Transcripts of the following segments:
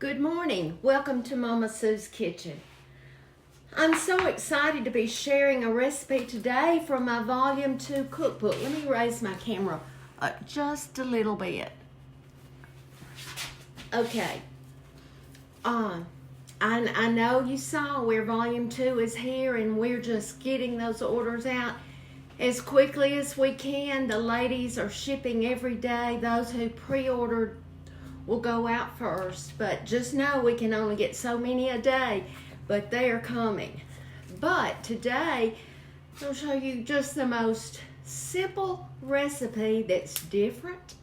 Good morning. Welcome to Mama Sue's Kitchen. I'm so excited to be sharing a recipe today from my Volume 2 cookbook. Let me raise my camera up just a little bit. Okay. I know you saw where Volume 2 is here, and we're just getting those orders out as quickly as we can. The ladies are shipping every day. Those who pre-ordered will go out first, but just know we can only get so many a day, but they are coming. But today I'll show you just the most simple recipe that's different,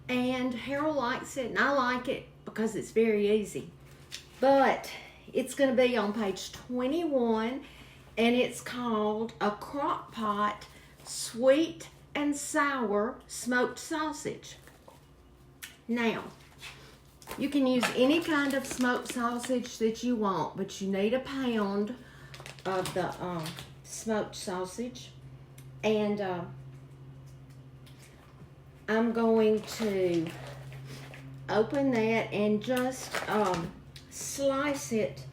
and Harold likes it and I like it because it's very easy. But it's going to be on page 21, and it's called a CROCKPOT sweet and sour smoked sausage. Now, you can use any kind of smoked sausage that you want, but you need a pound of the smoked sausage. And I'm going to open that and just slice it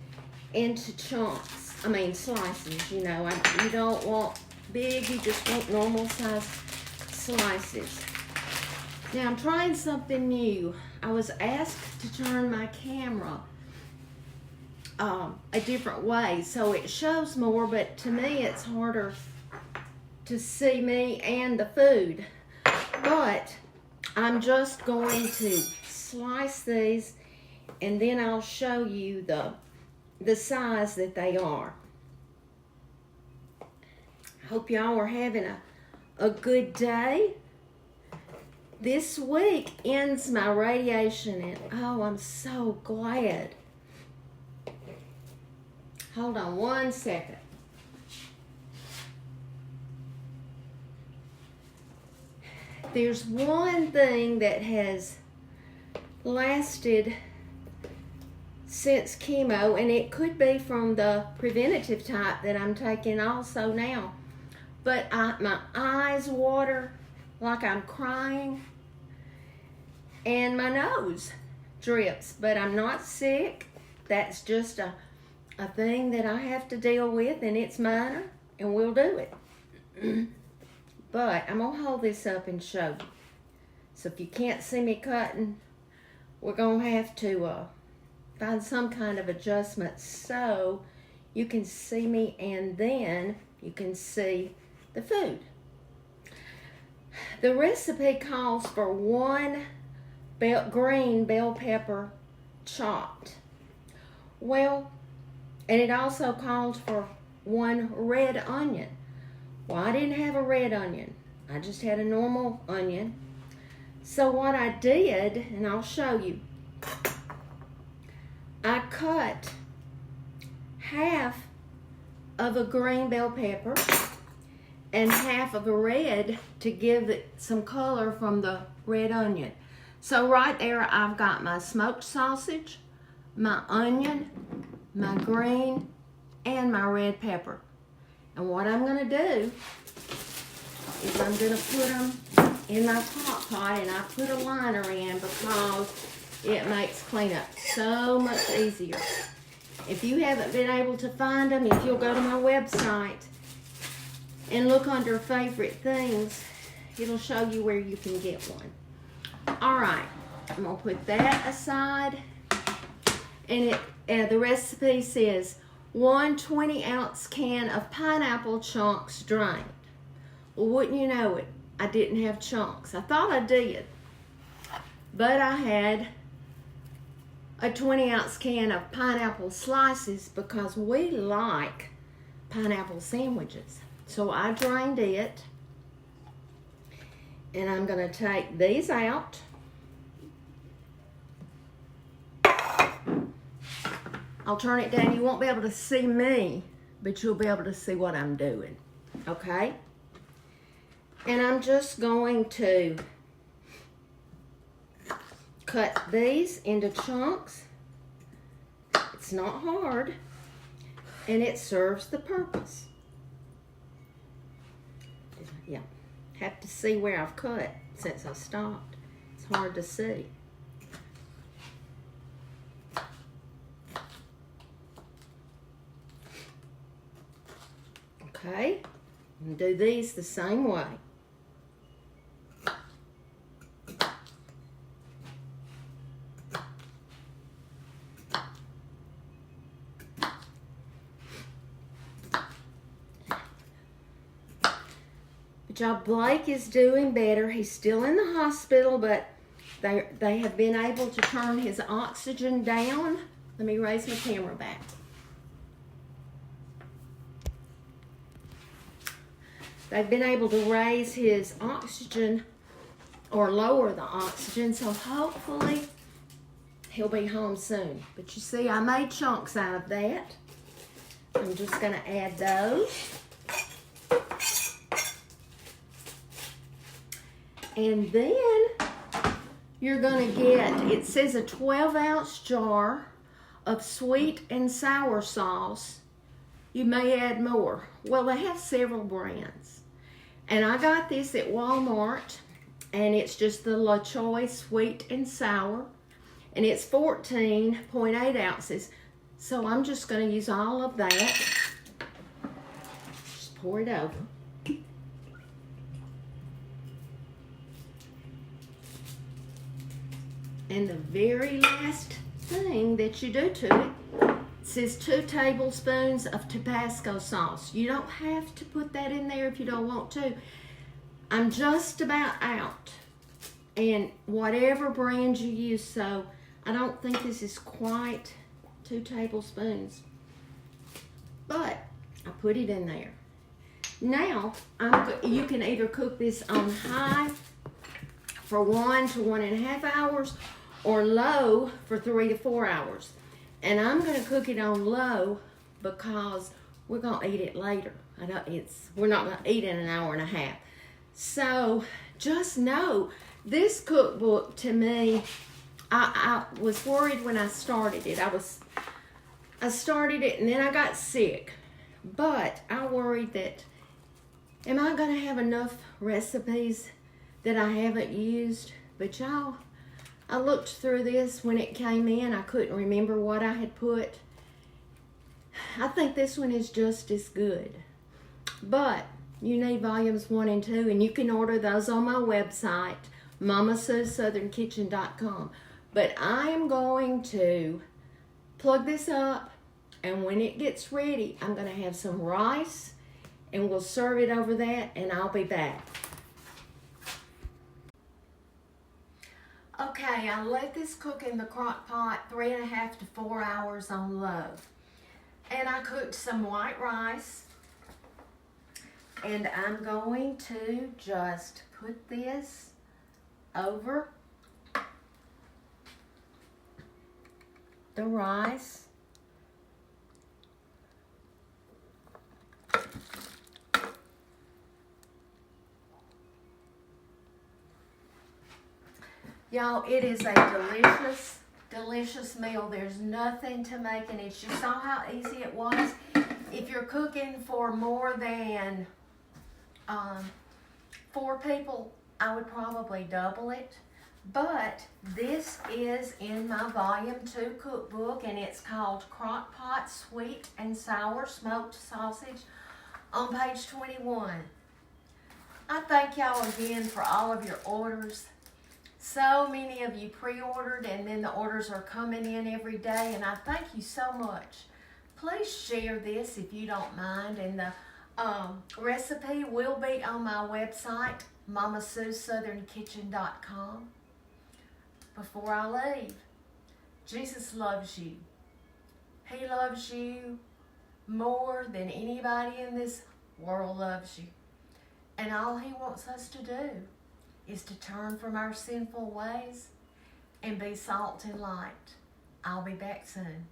into chunks. I mean slices, you know. You don't want big, you just want normal size slices. Now I'm trying something new. I was asked to turn my camera a different way so it shows more, but to me it's harder to see me and the food. But I'm just going to slice these, and then I'll show you the size that they are. I hope y'all are having a good day. This week ends my radiation, and oh, I'm so glad. Hold on one second. There's one thing that has lasted since chemo, and it could be from the preventative type that I'm taking also now. But my eyes water like I'm crying, and my nose drips, but I'm not sick. That's just a thing that I have to deal with, and it's minor, and we'll do it. But I'm gonna hold this up and show you. So if you can't see me cutting, we're gonna have to find some kind of adjustment so you can see me, and then you can see the food. The recipe calls for 1 green bell pepper chopped. Well, and it also calls for 1 red onion. Well, I didn't have a red onion. I just had a normal onion. So what I did, and I'll show you, I cut half of a green bell pepper and half of a red to give it some color from the red onion. So right there I've got my smoked sausage, my onion, my green, and my red pepper. And what I'm gonna do is I'm gonna put them in my crock pot, and I put a liner in because it makes cleanup so much easier. If you haven't been able to find them, if you'll go to my website and look under favorite things, it'll show you where you can get one. All right, I'm gonna put that aside, and the recipe says 1 20-ounce can of pineapple chunks drained. Well, wouldn't you know it, I didn't have chunks. I thought I did, but I had a 20-ounce can of pineapple slices because we like pineapple sandwiches. So I drained it, and I'm going to take these out. I'll turn it down. You won't be able to see me, but you'll be able to see what I'm doing, okay? And I'm just going to cut these into chunks. It's not hard, and it serves the purpose. Yeah, have to see where I've cut since I stopped. It's hard to see. Okay, and do these the same way. But y'all, Blake is doing better. He's still in the hospital, but they have been able to turn his oxygen down. Let me raise my camera back. They've been able to raise his oxygen or lower the oxygen, so hopefully he'll be home soon. But you see, I made chunks out of that. I'm just going to add those. And then you're going to get, it says a 12-ounce jar of sweet and sour sauce. You may add more. Well, they have several brands. And I got this at Walmart, and it's just the La Choice sweet and sour, and it's 14.8 ounces. So I'm just going to use all of that. Just pour it over. And the very last thing that you do to it, says 2 tablespoons of Tabasco sauce. You don't have to put that in there if you don't want to. I'm just about out. And whatever brand you use, so I don't think this is quite 2 tablespoons. But I put it in there. Now, you can either cook this on high for 1 to 1.5 hours or low for 3 to 4 hours. And I'm going to cook it on low because we're going to eat it later. We're not going to eat it in an hour and a half. So just know, this cookbook to me, I was worried when I started it. I started it and then I got sick. But I worried that, am I going to have enough recipes that I haven't used? But y'all, I looked through this when it came in. I couldn't remember what I had put. I think this one is just as good. But you need volumes 1 and 2, and you can order those on my website, mamasussouthern.com. But I am going to plug this up, and when it gets ready, I'm going to have some rice, and we'll serve it over that, and I'll be back. Okay, I let this cook in the crock pot 3.5 to 4 hours on low. And I cooked some white rice. And I'm going to just put this over the rice. Y'all, it is a delicious, delicious meal. There's nothing to make in it. You saw how easy it was. If you're cooking for more than 4 people, I would probably double it. But this is in my Volume 2 cookbook, and it's called CROCKPOT Sweet and Sour Smoked Sausage on page 21. I thank y'all again for all of your orders. So many of you pre-ordered, and then the orders are coming in every day, and I thank you so much. Please share this if you don't mind, and the recipe will be on my website, mamasussouthern.com. Before I leave, Jesus loves you. He loves you more than anybody in this world loves you. And all he wants us to do is to turn from our sinful ways and be salt and light. I'll be back soon.